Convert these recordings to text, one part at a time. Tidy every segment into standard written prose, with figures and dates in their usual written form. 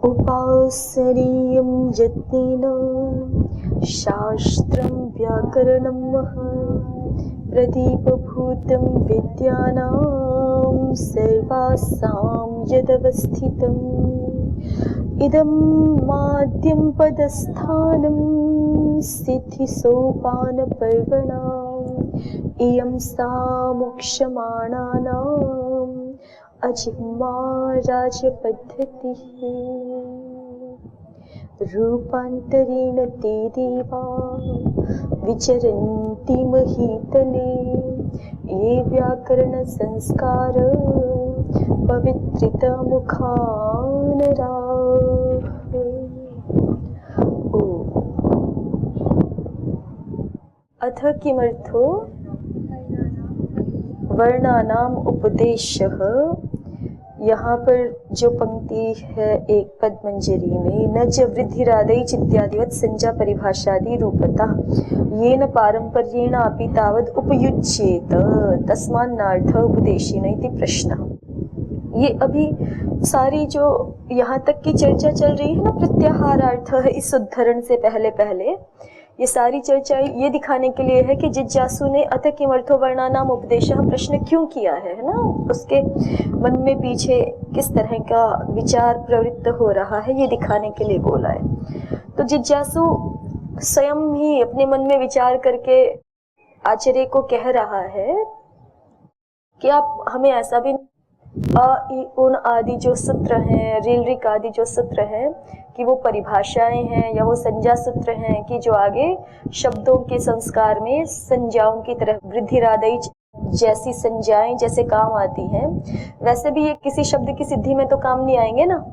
उपासनीयं यत्नेन शास्त्रं व्याकरणं प्रदीपभूतं विद्यानां सर्वासां यदवस्थितम् इदं माद्यं पदस्थानं सिद्धिसोपानपर्वणाम् इयं सा मोक्षमाणानाम् अजिह्वा राजपद्धतिः रूपान्तरेण ते देवा विचरन्ति महीतले ये व्याकरणसंस्कार पवित्रितमुखा नराः। अथ किमर्थो वर्णानाम उपदेशः। यहाँ पर जो पंक्ति है एक पद्मंजरी में, न च वृद्धिरादैच इत्यादिवत् संज्ञा परिभाषादि रूपतः येन पारंपर्येण अपि तावद् उपयुज्येत तस्मान्नार्थ उपदेशेन इति प्रश्नः। ये अभी सारी जो यहाँ तक की चर्चा चल रही है ना, प्रत्याहारार्थ है इस उद्धरण से पहले पहले ये सारी चर्चा ये दिखाने के लिए है कि जिज्ञासु ने अथ किमर्थो वर्णानाम उपदेशः प्रश्न क्यों किया है ना, उसके मन में पीछे किस तरह का विचार प्रवृत्त हो रहा है ये दिखाने के लिए बोला है। तो जिज्ञासु स्वयं ही अपने मन में विचार करके आचार्य को कह रहा है कि आप हमें ऐसा भी अ इ उन आदि जो सूत्र हैं, ऋल ऋक आदि जो सूत्र हैं कि वो परिभाषाएं हैं या वो संज्ञा सूत्र हैं कि जो आगे शब्दों के संस्कार में संज्ञाओं की तरह वृद्धिरादयी जैसी संज्ञाएं जैसे काम आती हैं, वैसे भी ये किसी शब्द की सिद्धि में तो काम नहीं आएंगे ना।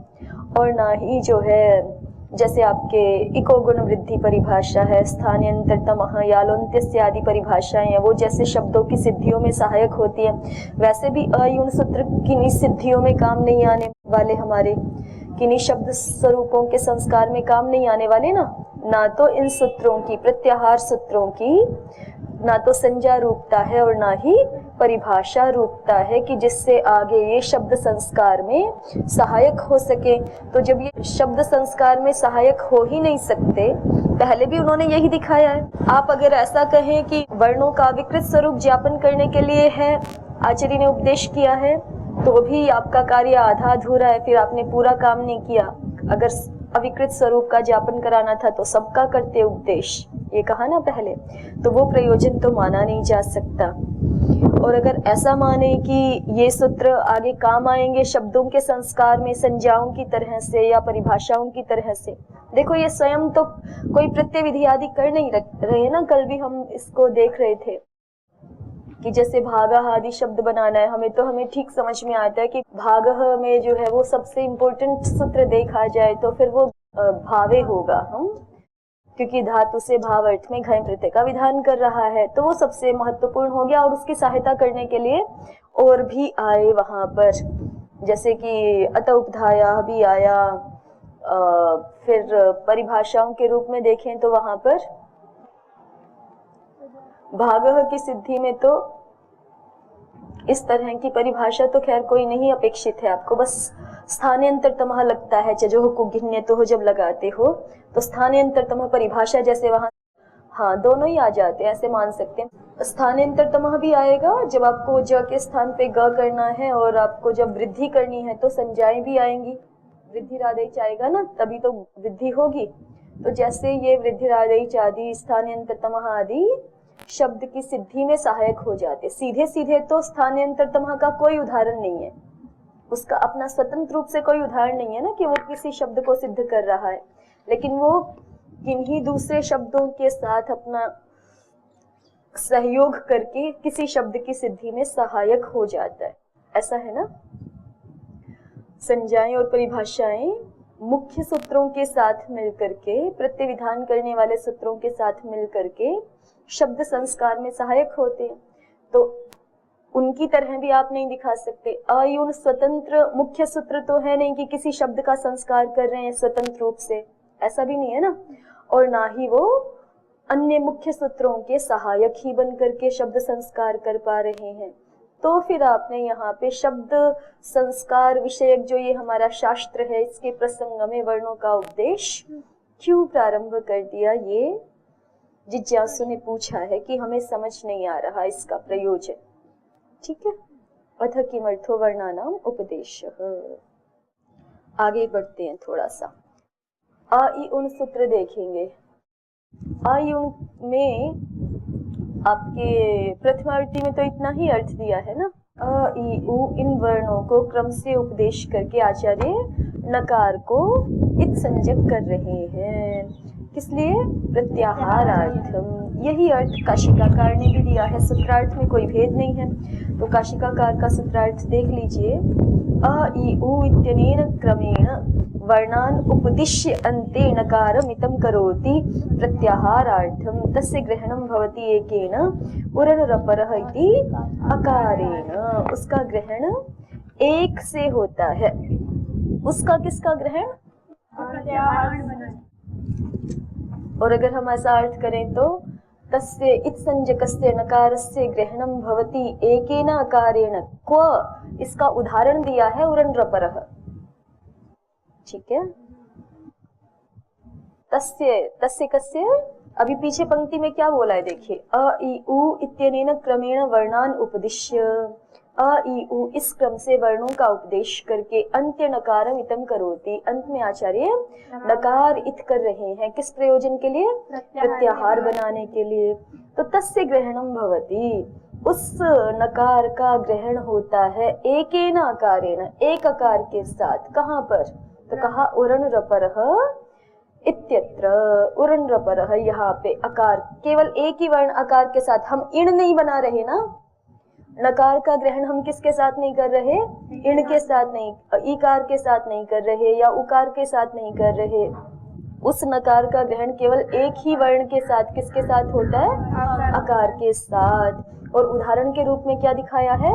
और ना ही जो है जैसे आपके इको गुण वृद्धि परिभाषा है, स्थान्यंतरतमः यालोन्त्यस्य आदि परिभाषाएं हैं, वो जैसे शब्दों की सिद्धियों में सहायक होती है, वैसे भी अयुण सूत्र किन्हीं सिद्धियों में काम नहीं आने वाले, हमारे किन्हीं शब्द स्वरूपों के संस्कार में काम नहीं आने वाले ना तो इन सूत्रों की, प्रत्याहार सूत्रों की ना तो संज्ञा रूपता है और ना ही परिभाषा रूपता है कि जिससे आगे ये शब्द संस्कार में सहायक हो सके। तो जब ये शब्द संस्कार में सहायक हो ही नहीं सकते, पहले भी उन्होंने यही दिखाया है। आप अगर ऐसा कहें कि वर्णों का विकृत स्वरूप ज्ञापन करने के लिए है आचार्य ने उपदेश किया है, तो भी आपका कार्य आधा अधूरा है, फिर आपने पूरा काम नहीं किया। अगर अविकृत स्वरूप का ज्ञापन कराना था तो सबका करते उपदेश, ये कहा ना पहले, तो वो प्रयोजन तो माना नहीं जा सकता। और अगर ऐसा माने कि ये सूत्र आगे काम आएंगे शब्दों के संस्कार में संज्ञाओं की तरह से या परिभाषाओं की तरह से, देखो ये स्वयं तो कोई प्रत्यय विधि आदि कर नहीं रहे ना। कल भी हम इसको देख रहे थे कि जैसे भागः आदि शब्द बनाना है हमें, तो हमें ठीक समझ में आता है कि भागः में जो है वो सबसे इम्पोर्टेंट सूत्र देखा जाए तो फिर वो भावे होगा, क्योंकि धातु से भाव अर्थ में घय प्रत्यय का विधान कर रहा है, तो वो सबसे महत्वपूर्ण हो गया। और उसकी सहायता करने के लिए और भी आए वहां पर, जैसे कि अत उपधाया भी आया। फिर परिभाषाओं के रूप में देखें तो वहां पर भागः की सिद्धि में तो इस तरह की परिभाषा तो खैर कोई नहीं अपेक्षित है, आपको बस स्थान्यंतरतमः लगता है, चजोह को गिनने तो हो जब लगाते हो तो स्थान्यंतरतमः परिभाषा जैसे वहां, हाँ दोनों ही आ जाते हैं, ऐसे मान सकते हैं। स्थान्यंतरतमः भी आएगा जब आपको ज के स्थान पे ग करना है, और आपको जब वृद्धि करनी है तो संज्ञाएं भी आएंगी, वृद्धिरादेच आएगा ना, तभी तो वृद्धि होगी। तो जैसे ये वृद्धिरादेच आदि स्थान्यंतरतमः आदि शब्द की सिद्धि में सहायक हो जाते, सीधे सीधे तो स्थान्यंतरतमः का कोई उदाहरण नहीं है, उसका अपना स्वतंत्र रूप से कोई उदाहरण नहीं है ना कि वो किसी शब्द को सिद्ध कर रहा है, लेकिन वो किन्हीं दूसरे शब्दों के साथ अपना सहयोग करके किसी शब्द की सिद्धि में सहायक हो जाता है, ऐसा है ना। संज्ञाएं और परिभाषाएं मुख्य सूत्रों के साथ मिलकर के, प्रत्यय विधान करने वाले सूत्रों के साथ मिलकर के शब्द संस्कार में सहायक होते हैं, तो उनकी तरह भी आप नहीं दिखा सकते। अयुण स्वतंत्र मुख्य सूत्र तो है नहीं कि किसी शब्द का संस्कार कर रहे हैं स्वतंत्र रूप से, ऐसा भी नहीं है ना। और ना ही वो अन्य मुख्य सूत्रों के सहायक ही बन करके शब्द संस्कार कर पा रहे हैं। तो फिर आपने यहाँ पे शब्द संस्कार विषयक जो ये हमारा शास्त्र है इसके प्रसंग में वर्णों का उपदेश क्यों प्रारंभ कर दिया? ये जिज्ञासु ने पूछा है कि हमें समझ नहीं आ रहा इसका प्रयोजन। ठीक है, अथ किमर्थो वर्णानाम उपदेशः। आगे बढ़ते हैं थोड़ा सा। अ इ उन सूत्र देखेंगे। अ इ उन में आपके प्रथमावृत्ति में तो इतना ही अर्थ दिया है ना। अ इ उ इन वर्णों को क्रम से उपदेश करके आचार्य नकार को इत संजक कर रहे हैं। किस लिए? प्रत्याहारार्थम। यही अर्थ काशिकाकार ने भी दिया है, सूत्रार्थ में कोई भेद नहीं है। तो काशिकाकार का सूत्रार्थ देख लीजिए। अ इ उ इत्यनेन क्रमेण वर्णान उपदिश्य अन्ते नकारमितं करोति प्रत्याहारार्थं तस्य ग्रहणं भवति एकेन उरणरपरः इति अकारेण। उसका ग्रहण एक से होता है। उसका किसका ग्रहण? और अगर हम ऐसा अर्थ करें तो तस्य इत्संजकस्य नकारस्य ग्रहणं भवति एकेन अकारेण। क्व इसका उदाहरण दिया है उरणरपरः। ठीक है, तस्य तस्य कस्य, अभी पीछे पंक्ति में क्या बोला है देखिए। अ इ उ इत्यनेन क्रमेण वर्णान उपदिश्य। अ इ उ इस क्रम से वर्णों का उपदेश करके अंत्य नकारम इतम करोति। अंत में आचार्य नकार इत कर रहे हैं। किस प्रयोजन के लिए? प्रत्याहार बनाने के लिए। तो तस्य ग्रहणम भवति, उस नकार का ग्रहण होता है एकेन अकारेण, एक अकार के साथ। कहाँ पर? तो कहा उरणरपरः इत्यत्र। उरणरपरः, यहाँ पे अकार, केवल एक ही वर्ण अकार के साथ। हम इण नहीं बना रहे ना। नकार का ग्रहण हम किसके साथ नहीं कर रहे? इण के साथ नहीं, इकार के साथ नहीं कर रहे या उकार के साथ नहीं कर रहे। उस नकार का ग्रहण केवल एक ही वर्ण के साथ, किसके साथ होता है? अकार के साथ। और उदाहरण के रूप में क्या दिखाया है?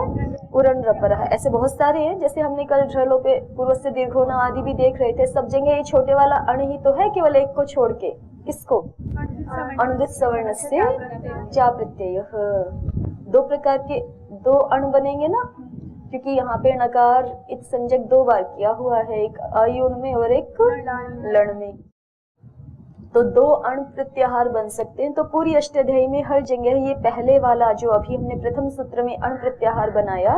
उरणरपरः। ऐसे बहुत सारे हैं, जैसे हमने कल ढलो पे पूर्व से दीर्घोना आदि भी देख रहे थे। सब जगह ये छोटे वाला अण ही तो है, केवल एक को छोड़ के। किसको? अनुदित सवर्ण से चा प्रत्यय। दो प्रकार के दो अण बनेंगे ना, क्योंकि यहाँ पे नकार इत संजक दो बार किया हुआ है, एक अयुण में और एक लण में। तो दो अण प्रत्याहार बन सकते हैं। तो पूरी अष्टाध्यायी में हर जगह ये पहले वाला जो अभी हमने प्रथम सूत्र में अण प्रत्याहार बनाया,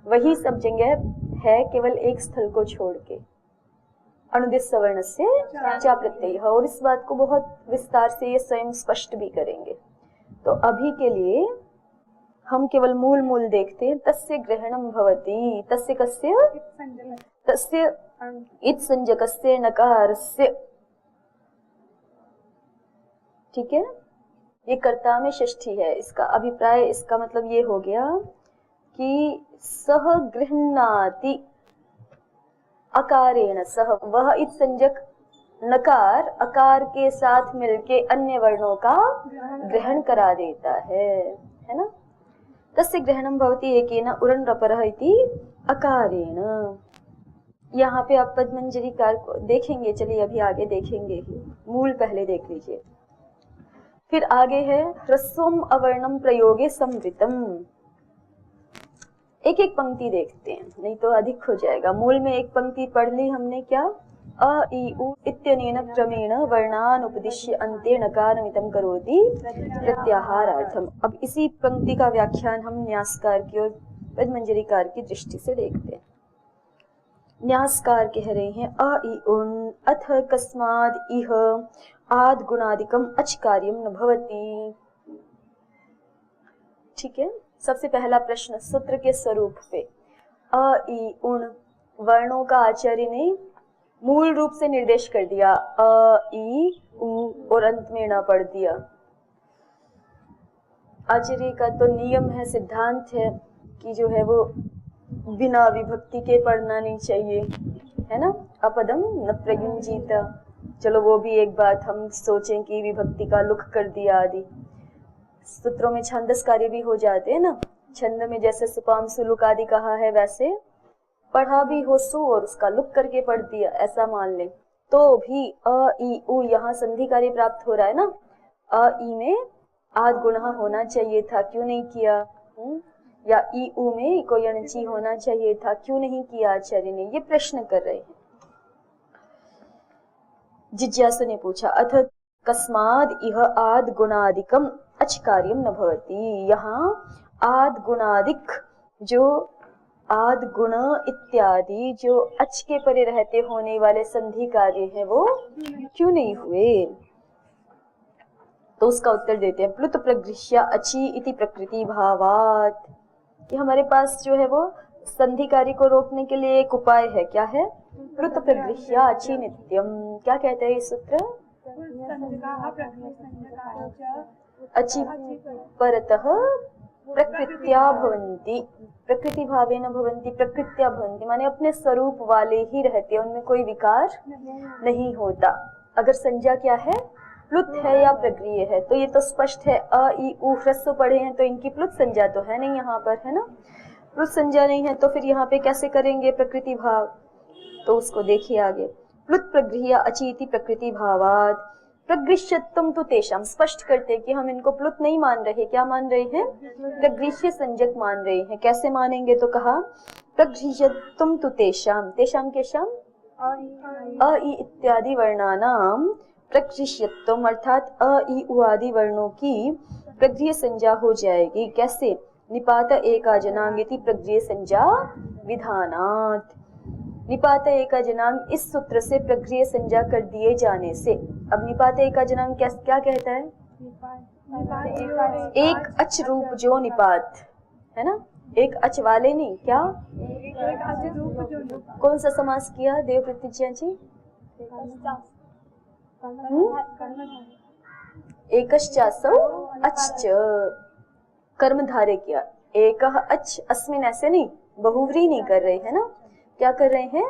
वही सब जगह है, केवल एक स्थल को छोड़ के। अनुदित सवर्ण से चा प्रत्यय। और इस बात को बहुत विस्तार से ये स्वयं स्पष्ट भी करेंगे। तो अभी के लिए हम केवल मूल मूल देखते हैं। तस्य ग्रहणं भवति, तस्य कस्य? तस्य इत संजकस्य नकारस्य। ठीक है, ये कर्ता में षष्ठी है। इसका अभिप्राय, इसका मतलब ये हो गया कि सह गृह्णाति अकारेण सह, वह इत संजक नकार अकार के साथ मिलके अन्य वर्णों का ग्रहण करा देता है ना। तस्य ग्रहणं भवति एकेन उरणरपरः इति अकारेण। यहाँ पे आप पद्मंजरी कार को देखेंगे, चलिए अभी आगे देखेंगे ही, मूल पहले देख लीजिए। फिर आगे है ह्रस्वम अवर्णम प्रयोगे संवृतम। एक एक पंक्ति देखते हैं, नहीं तो अधिक हो जाएगा। मूल में एक पंक्ति पढ़ ली हमने, क्या? अ इ उ इत्यनेन क्रमेण वर्णान उपदिश्य अन्ते नकारमितं करोति प्रत्याहारार्थम। अब इसी पंक्ति का व्याख्यान हम न्यासकार की और पद्मंजरीकार की दृष्टि से देखते हैं। न्यासकार कह रहे हैं अ इ उन अथ कस्माद् इह आद गुणादिकम अच कार्यम न भवति। ठीक है, सबसे पहला प्रश्न सूत्र के स्वरूप पे। अ इ उन वर्णों का आचार्य ने मूल रूप से निर्देश कर दिया, अ इ उ, और अंत में न पढ़ दिया। आचार्य का तो नियम है, सिद्धांत है कि जो है वो बिना विभक्ति के पढ़ना नहीं चाहिए, है ना। अपदम न प्रयुंजीत। चलो वो भी एक बात हम सोचें कि विभक्ति का लुक कर दिया आदि। सूत्रों में छंदस कार्य भी हो जाते हैं ना। छंद में जैसे सुपाम सुलुक आदि कहा है, वैसे पढ़ा भी हो सु और उसका लुक करके पढ़ दिया, ऐसा मान ले तो भी अ इ उ यहाँ संधि कार्य प्राप्त हो रहा है ना। अ इ में आद गुणा होना चाहिए था, क्यों नहीं किया? या ई ऊ में कोई अणची होना चाहिए था, क्यों नहीं किया आचार्य ने, ये प्रश्न कर रहे हैं। जिज्ञासु ने पूछा अथ कस्माद इह आद गुणादिकम अच कार्यम न भवति। यहाँ आद गुणादिक जो आद गुण इत्यादि जो अच के परे रहते होने वाले संधि कार्य हैं वो क्यों नहीं हुए। तो उसका उत्तर देते हैं प्लुत प्रगृह्य अचि इति प्रकृति भावात। कि हमारे पास जो है वो संधि कार्य को रोकने के लिए एक उपाय है, क्या है, प्लुत प्रगृह्य अचि नित्यम। क्या कहते हैं ये सूत्र, अचि परतः प्रकृत्या भवन्ति, प्रकृति भावेन भवन्ति, प्रकृत्या भवन्ति माने अपने स्वरूप वाले ही रहते हैं, उनमें कोई विकार नहीं होता। अगर संज्ञा क्या है, प्लुत है या प्रक्रिय है, तो ये तो स्पष्ट है। अ ई उ ह्रस्व पढ़े हैं तो इनकी प्लुत संज्ञा तो है नहीं यहाँ पर, है ना, प्लुत संज्ञा नहीं है, तो फिर यहाँ पे कैसे करेंगे प्रकृति भाव। तो उसको देखिए आगे, प्लुत प्रगृह्य अचीति प्रकृति भावात प्रगृह्यत्वम तु तेषाम। स्पष्ट करते कि हम इनको प्लुत नहीं मान रहे, क्या मान रहे हैं, प्रगृह्य संज्ञक मान रहे हैं। कैसे मानेंगे, तो कहा प्रगृह्यत्वम तु तेषाम, तेषाम के शाम अ ई इत्यादि वर्णानाम प्रगृह्यत्वम अर्थात अ ई उ आदि वर्णों की प्रगृह्य संज्ञा हो जाएगी। कैसे, निपात एका जनांगेति प्रगृह्य संज्ञा विधानात्। निपात एका जनांग इस सूत्र से प्रगृह्य संज्ञा कर दिए जाने से। अब निपात एका जनांग क्या कहता है, एक अच रूप जो निपात है ना, एक अच वाले नहीं, क्या कौन सा समास किया देव प्रतिज्ञा जी, एकश्चासौ अच्च कर्मधारे किया, एक अच अस्मिन ऐसे नहीं, बहुव्रीहि नहीं कर रहे हैं ना, क्या कर रहे हैं,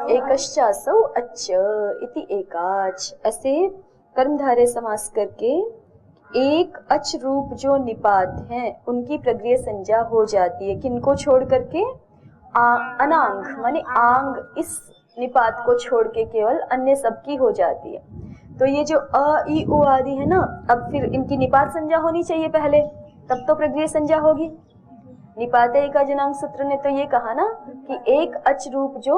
एकश्चासौ अच्च इति एकाच, ऐसे कर्मधारे समास करके एक अच रूप जो निपात हैं उनकी प्रगृह्य संज्ञा हो जाती है। किनको छोड़ करके, अनांग माने आंग, इस निपात को छोड़ के केवल अन्य सबकी हो जाती है। तो ये जो अ ई उ आदि है ना, अब फिर इनकी निपात संज्ञा होनी चाहिए पहले, तब तो प्रगृह्य संज्ञा होगी। निपात एका जनांग सूत्र ने तो ये कहा ना कि एक अच रूप जो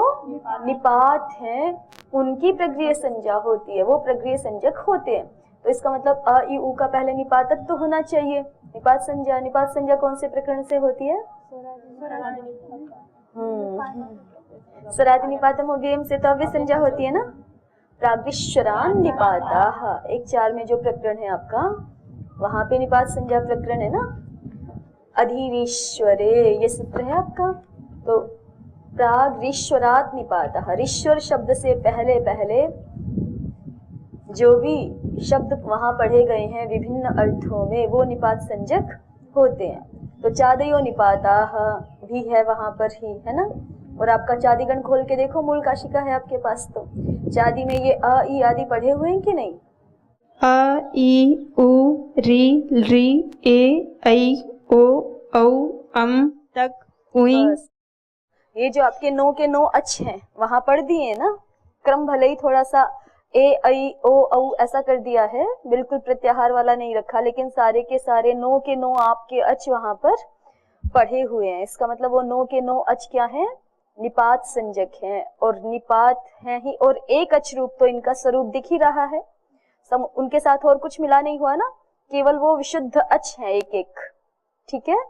निपात हैं उनकी प्रगृह्य संज्ञा होती है, वो प्रगृह्य संज्ञक होते हैं। तो इसका मतलब अ ई उ का पहले निपातत्व तो होना चाहिए। निपात संज्ञा, निपात संज्ञा कौन से प्रकरण से होती है, स्वरादि निपातम अव्ययम से तो अव्यय संज्ञा होती है ना। प्राग्विश्वरान निपाता, एक 4 में जो प्रकरण है आपका, वहां पे निपात संज्ञा प्रकरण है ना, अधीरीश्वरे ये सूत्र है आपका। तो प्राग्विश्वरात निपाता, ईश्वर शब्द से पहले पहले जो भी शब्द वहां पढ़े गए हैं विभिन्न अर्थों में, वो निपात संज्ञक होते हैं। तो चादयो निपाता भी है वहां पर ही, है ना। और आपका चादीगण खोल के देखो, मूल काशिका है आपके पास, तो चादी में ये अ ई आदि पढ़े हुए हैं कि नहीं, अ ई उ री री ए ऐ ओ औ अम तक उई। ये जो आपके नो के नो अच हैं वहां पढ़ दिए ना, क्रम भले ही थोड़ा सा ए ऐ ओ औ ऐसा कर दिया है, बिल्कुल प्रत्याहार वाला नहीं रखा, लेकिन सारे के सारे नो के नो आपके अच वहां पर पढ़े हुए हैं। इसका मतलब वो नो के नो अच क्या है, निपात संज्ञक हैं, और निपात हैं ही, और एक अच रूप तो इनका स्वरूप दिख ही रहा है, उनके साथ और कुछ मिला नहीं हुआ ना, केवल वो विशुद्ध अच है एक एक, ठीक है।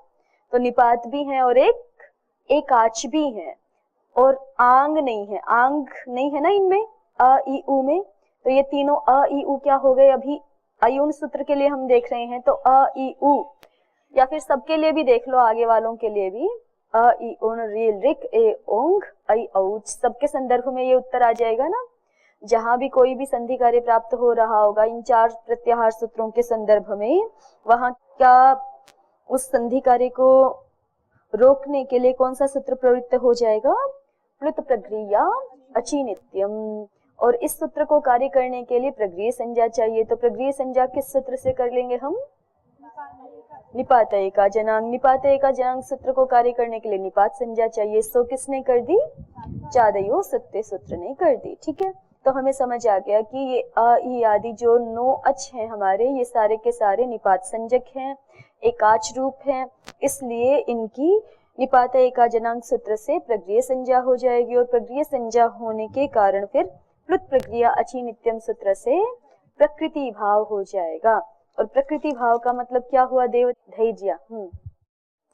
तो निपात भी है और एक आच भी है, और आंग नहीं है, आंग नहीं है ना इनमें, अ ई उ में। तो ये तीनों अ ई उ क्या हो गए, अभी अयुण सूत्र के लिए हम देख रहे हैं, तो अ ई उ, या फिर सबके लिए भी देख लो, आगे वालों के लिए भी, अ ई उण री रिक ए ओंग ऐ औच, सबके संदर्भ में ये उत्तर आ जाएगा ना। जहां भी कोई भी संधि कार्य प्राप्त हो रहा होगा इन 4 प्रत्याहार सूत्रों के संदर्भ में, वहां क्या उस संधि कार्य को रोकने के लिए कौन सा सूत्र प्रवृत्त हो जाएगा, प्लुत प्रगृह्य अचि नित्यम। और इस सूत्र को कार्य करने के लिए प्रगृह्य संज्ञा चाहिए। तो प्रगृह्य संज्ञा किस सूत्र से कर लेंगे हम, निपात एका जनांग। निपात एका जनांग सूत्र को कार्य करने के लिए निपात संज्ञा चाहिए। सो किसने कर दी, चादयो सत्य सूत्र ने कर दी, ठीक है। तो हमें समझ आ गया कि ये अ ई आदि जो 9 अच हैं हमारे, ये सारे के सारे निपात संज्ञक हैं, एकाच रूप हैं, इसलिए इनकी निपात एकाजनांक सूत्र से प्रग्रिय संज्ञा हो जाएगी, और प्रग्रिय संज्ञा होने के कारण फिर प्लुत प्रक्रिया अचि नित्यम सूत्र से प्रकृति भाव हो जाएगा। और प्रकृति भाव का मतलब क्या हुआ देव धैर्य?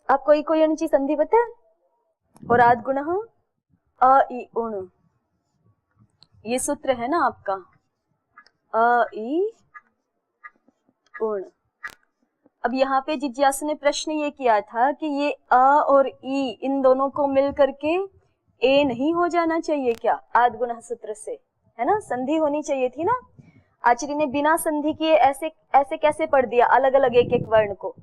आपको कोई अणुची संधि पता है? और आद्गुण अ ई उण, ये सूत्र है ना आपका अ ई उण। अब यहाँ पे जिज्ञासु ने प्रश्न ये किया था कि ये अ और ई इन दोनों को मिल करके ए नहीं हो जाना चाहिए क्या आद्गुण सूत्र से, है ना? संधि होनी चाहिए थी ना। आचार्य ने बिना संधि किए ऐसे ऐसे कैसे पढ़ दिया अलग अलग एक एक वर्ण को?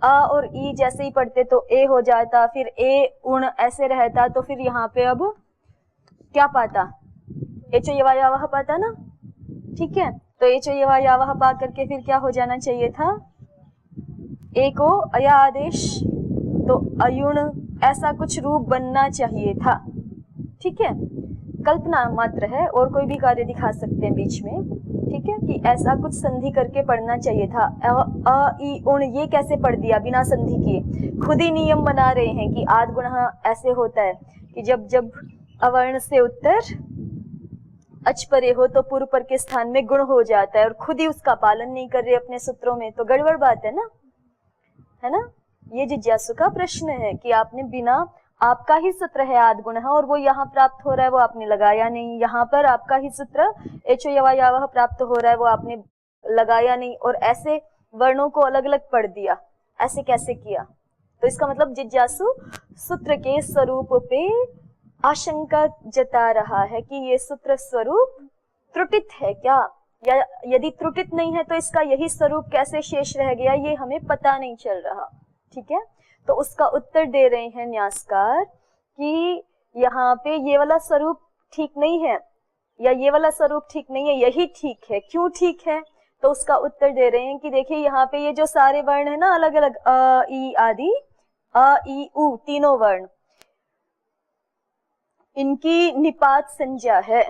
अ और ई जैसे ही पढ़ते तो ए हो जाता, फिर ए उण ऐसे रहता, तो फिर यहाँ पे अब क्या पाता? एचो यवायावह पाता ना, ठीक है? तो एचो यवायावह पा करके फिर क्या हो जाना चाहिए था? ए को अया आदेश, तो अयुण ऐसा कुछ रूप बनना चाहिए था, ठीक है? कल्पना मात्र है, और कोई भी कार्य दिखा सकते हैं बीच में, ठीक है? कि ऐसा कुछ संधि करके पढ़ना चाहिए था। अ ई उण ये कैसे पढ़ दिया बिना संधि किए? खुद ही नियम बना रहे हैं कि आद्गुण ऐसे होता है कि जब जब अवर्ण से उत्तर अच परे हो तो पूर्व पर के स्थान में गुण हो जाता है, और खुद ही उसका पालन नहीं कर रहे अपने सूत्रों में, तो गड़बड़ बात है ना, है ना? ये जिज्ञासु का प्रश्न है कि आपने बिना, आपका ही सूत्र है आद्गुण है और वो यहाँ प्राप्त हो रहा है, वो आपने लगाया नहीं। यहाँ पर आपका ही सूत्र एचो यवायावह प्राप्त हो रहा है, वो आपने लगाया नहीं, और ऐसे वर्णों को अलग अलग पढ़ दिया, ऐसे कैसे किया? तो इसका मतलब जिज्ञासु सूत्र के स्वरूप पे आशंका जता रहा है कि ये सूत्र स्वरूप त्रुटित है क्या, या यदि त्रुटित नहीं है तो इसका यही स्वरूप कैसे शेष रह गया, ये हमें पता नहीं चल रहा, ठीक है? तो उसका उत्तर दे रहे हैं न्यासकार कि यहाँ पे ये वाला स्वरूप ठीक नहीं है, या ये वाला स्वरूप ठीक नहीं है, यही ठीक है। क्यों ठीक है? तो उसका उत्तर दे रहे हैं कि देखिए यहाँ पे ये जो सारे वर्ण है ना अलग अलग अ ई आदि, अ ई उ तीनों वर्ण, इनकी निपात संज्ञा है,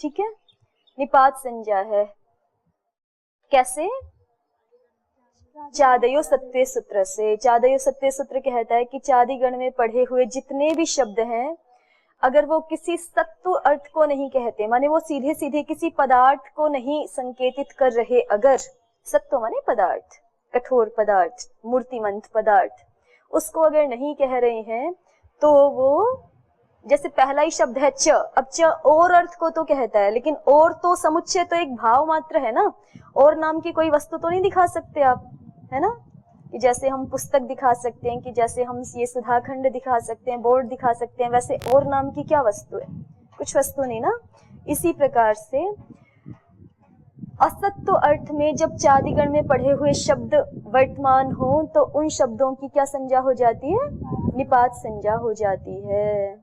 ठीक है? निपात संज्ञा है कैसे? चादयो सत्य सूत्र से। चादयो सत्य सूत्र कहता है कि चादी गण में पढ़े हुए जितने भी शब्द हैं, अगर वो किसी सत्व अर्थ को नहीं कहते, माने वो सीधे सीधे किसी पदार्थ को नहीं संकेतित कर रहे, अगर सत्व माने पदार्थ, कठोर पदार्थ, मूर्तिमंत पदार्थ, उसको अगर नहीं कह रहे हैं, तो वो जैसे पहला ही शब्द है च, अब च और अर्थ को तो कहता है, लेकिन और तो समुच्चय तो एक भाव मात्र है ना, और नाम की कोई वस्तु तो नहीं दिखा सकते आप, है ना? कि जैसे हम पुस्तक दिखा सकते हैं, कि जैसे हम ये सुधाखंड दिखा सकते हैं, बोर्ड दिखा सकते हैं, वैसे और नाम की क्या वस्तु है? कुछ वस्तु नहीं ना। इसी प्रकार से असत्व अर्थ में जब चादिगण में पढ़े हुए शब्द वर्तमान हो, तो उन शब्दों की क्या संज्ञा हो जाती है? निपात संज्ञा हो जाती है,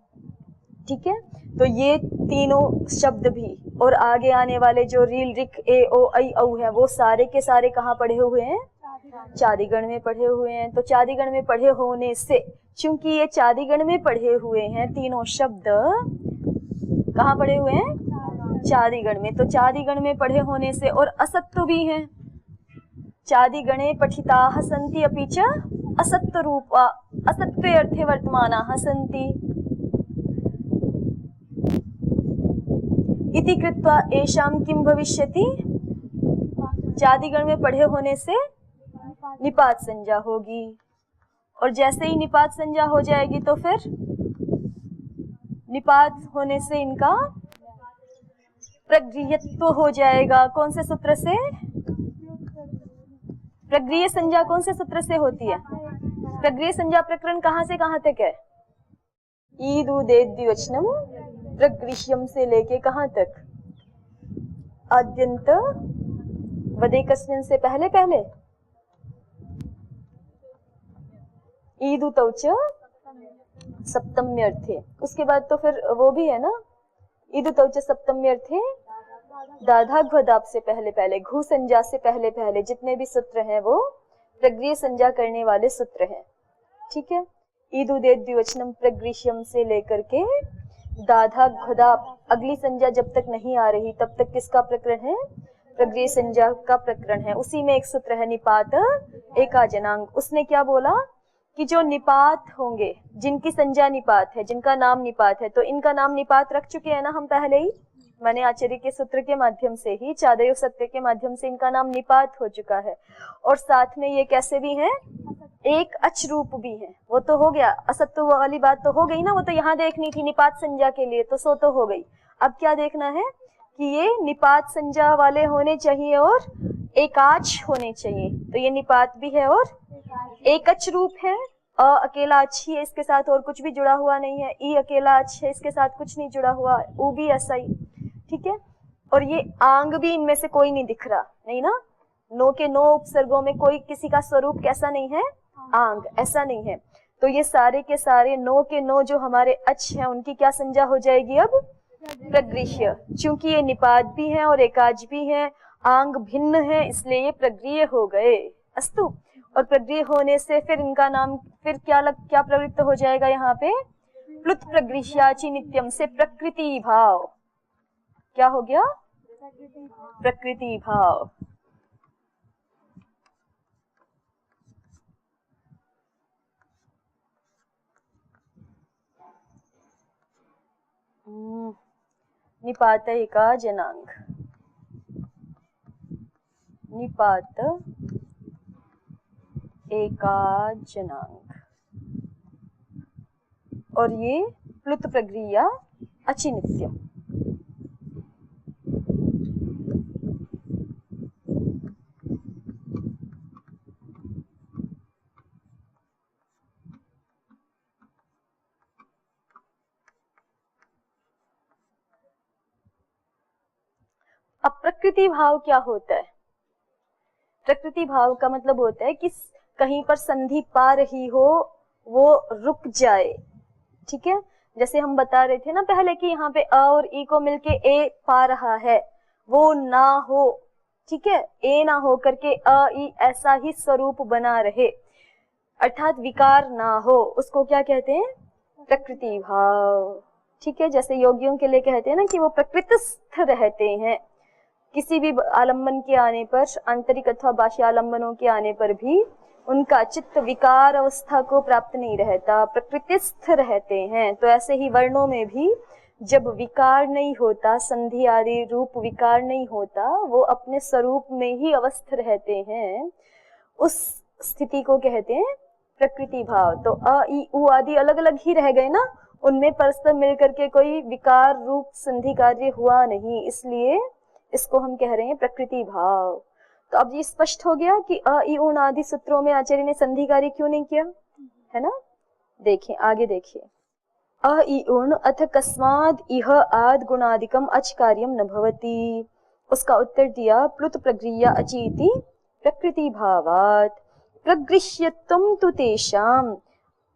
ठीक है? तो ये तीनों शब्द भी और आगे आने वाले जो रील रिक ए ओ ऐ औ है, वो सारे के सारे कहाँ पढ़े हुए हैं? चादिगण में पढ़े हुए हैं। तो चादिगण में पढ़े होने से, चूंकि ये चादिगण में पढ़े हुए हैं, तीनों शब्द कहाँ पढ़े हुए हैं? चादिगण में। तो चादिगण में पढ़े होने से, और असत्व भी हैं, चादिगणे पठिताः सन्ति अपि च असत्व रूपा, असत्वे अर्थे वर्तमानाः सन्ति इति कृत्वा एषां किं भविष्यति? चादिगण में पढ़े होने से निपात संज्ञा होगी, और जैसे ही निपात संज्ञा हो जाएगी तो फिर निपात होने से इनका प्रग्रियत्व हो जाएगा। कौन से सूत्र से? प्रग्रिय संज्ञा कौन से सूत्र से होती है? प्रग्रिय संज्ञा प्रकरण कहाँ से कहाँ तक है? ईदु दे द्विवचनम प्रगृह्यम से लेके कहाँ तक? आद्यंत वदेकस्मिन् से पहले पहले ईदु तौच सप्तम्यर्थे, उसके बाद तो फिर वो भी है ना, ईदु तौच सप्तम्यर्थे दाधाघ्वदाप से पहले पहले, घु संज्ञा से पहले पहले जितने भी सूत्र हैं वो प्रग्रिय संज्ञा करने वाले सूत्र हैं, ठीक है? ईदु दे द्विवचनम प्रगृह्यम से लेकर के दाधा घुदा, अगली संज्ञा जब तक नहीं आ रही तब तक किसका प्रकरण है? प्रग्रिय संज्ञा का प्रकरण है। उसी में एक सूत्र है निपात एकाजनांग। उसने क्या बोला कि जो निपात होंगे, जिनकी संज्ञा निपात है, जिनका नाम निपात है, तो इनका नाम निपात रख चुके हैं ना हम पहले ही, मैंने आचार्य के सूत्र के माध्यम से ही, चादयो सत्य के माध्यम से इनका नाम निपात हो चुका है। और साथ में ये कैसे भी हैं? एक अच रूप भी है। वो तो हो गया, असत्व वाली बात तो हो गई ना, वो तो यहाँ देखनी थी निपात संज्ञा के लिए, तो सो तो हो गई। अब क्या देखना है कि ये निपात संज्ञा वाले होने चाहिए और एकाच होने चाहिए। तो ये निपात भी है और एकच रूप है। अ अकेला अच ही है, इसके साथ और कुछ भी जुड़ा हुआ नहीं है। ई अकेला अच है, इसके साथ कुछ नहीं जुड़ा हुआ। ऊ भी ऐसा ही, ठीक है। और ये आंग भी इनमें से कोई नहीं दिख रहा, नहीं ना, नो के नो उपसर्गों में कोई किसी का स्वरूप कैसा नहीं है? आंग, ऐसा नहीं है। तो ये सारे के सारे नो के नो जो हमारे अच हैं, उनकी क्या संज्ञा हो जाएगी अब? प्रगृह्य। चूंकि ये निपात भी है और एकाज भी है, आंग भिन्न है, इसलिए ये प्रगृह्य हो गए। अस्तु। और प्रगृह्य होने से फिर इनका नाम फिर क्या प्रवृत्त हो जाएगा यहाँ पे? प्लुत प्रगृह्याचि नित्यम से प्रकृति भाव। क्या हो गया? प्रकृति भाव। निपात एकाजनांग, निपात एकाजनांग, और ये प्लुत प्रगृह्या अचि नित्यम। अब प्रकृति भाव क्या होता है? प्रकृति भाव का मतलब होता है कि कहीं पर संधि पा रही हो, वो रुक जाए, ठीक है। जैसे हम बता रहे थे ना पहले कि यहाँ पे अ और ई को मिलके ए पा रहा है, वो ना हो, ठीक है, ए ना हो करके अ ई ऐसा ही स्वरूप बना रहे, अर्थात विकार ना हो, उसको क्या कहते हैं? प्रकृति भाव, ठीक है। जैसे योगियों के लिए कहते हैं ना कि वो प्रकृतिस्थ रहते हैं, किसी भी आलम्बन के आने पर, आंतरिक अथवा बाह्य आलम्बनों के आने पर भी उनका चित्त विकार अवस्था को प्राप्त नहीं रहता, प्रकृतिस्थ रहते हैं। तो ऐसे ही वर्णों में भी जब विकार नहीं होता, संधि आदि रूप विकार नहीं होता, वो अपने स्वरूप में ही अवस्थ रहते हैं, उस स्थिति को कहते हैं प्रकृति भाव। तो अ ई उ आदि अलग अलग ही रह गए ना, उनमें परस्पर मिलकर के कोई विकार रूप संधि कार्य हुआ नहीं, इसलिए इसको हम कह रहे हैं प्रकृति भाव। तो अब ये स्पष्ट हो गया कि अ ई उ आदि सूत्रों में आचार्य ने संधि कार्य क्यों नहीं किया, है ना। देखिए आगे देखिए, अ ई उण अथ कस्माद् इह आद गुणादिकम अच कार्यम न भवति। उसका उत्तर दिया प्लुत प्रगृह्य अचीति प्रकृति भावात् प्रगृह्यत्वं तु तेषां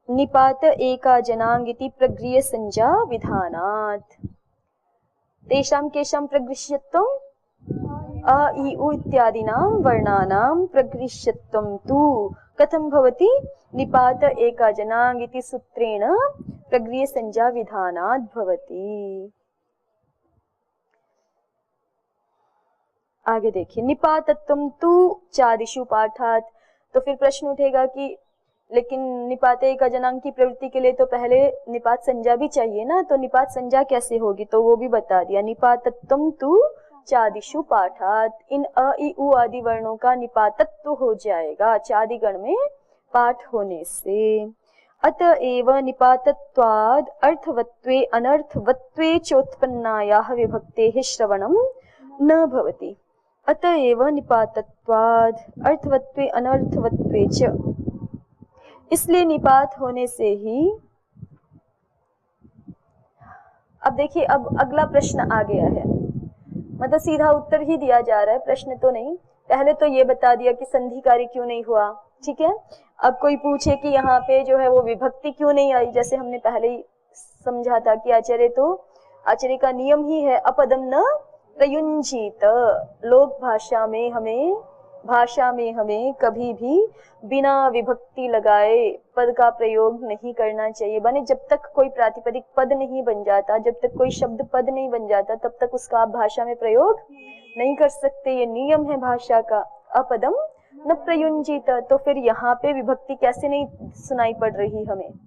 निपात एकाजनांगिति प्रगृह्य संज्ञा विधानात्। तेषां केषां प्रगृह्यत्वं? अ ई उ इत्यादीनां वर्णानां प्रगृह्यत्वं तु कथं भवति? निपात एकाजनांग इति सूत्रेण प्रगृह्य संज्ञा विधानात् भवति। आगे देखिए, निपातत्वं तु चादिषु पाठात्। तो फिर प्रश्न उठेगा कि लेकिन निपात एकाजनांग की प्रवृत्ति के लिए तो पहले निपात संज्ञा भी चाहिए ना, तो निपात संज्ञा कैसे होगी? तो वो भी बता दिया, निपातत्वं तु चादिषु पाठात्। इन अ ई उ आदि वर्णों का निपातत्व हो जाएगा चादिगण में पाठ होने से। अतएव निपातत्वाद् अर्थवत्वे अनर्थवत्वे चोत्पन्नायाः विभक्तेः श्रवणं न भवति। अतएव निपातत्वाद् अर्थवत्वे अनर्थवत्वे च, इसलिए निपात होने से ही। अब देखिए, अब अगला प्रश्न आ गया है, मतलब सीधा उत्तर ही दिया जा रहा है, प्रश्न तो नहीं। पहले तो ये बता दिया कि संधि कार्य क्यों नहीं हुआ, ठीक है। अब कोई पूछे कि यहाँ पे जो है वो विभक्ति क्यों नहीं आई, जैसे हमने पहले ही समझा था कि आचार्य का नियम ही है अपदम न प्रयुंजीत। लोक भाषा में हमें भाषा में हमें कभी भी बिना विभक्ति लगाए पद का प्रयोग नहीं करना चाहिए। माने जब तक कोई प्रातिपदिक पद नहीं बन जाता, जब तक कोई शब्द पद नहीं बन जाता, तब तक उसका आप भाषा में प्रयोग नहीं कर सकते। ये नियम है भाषा का, अपदम न प्रयुंजित। तो फिर यहाँ पे विभक्ति कैसे नहीं सुनाई पड़ रही हमें?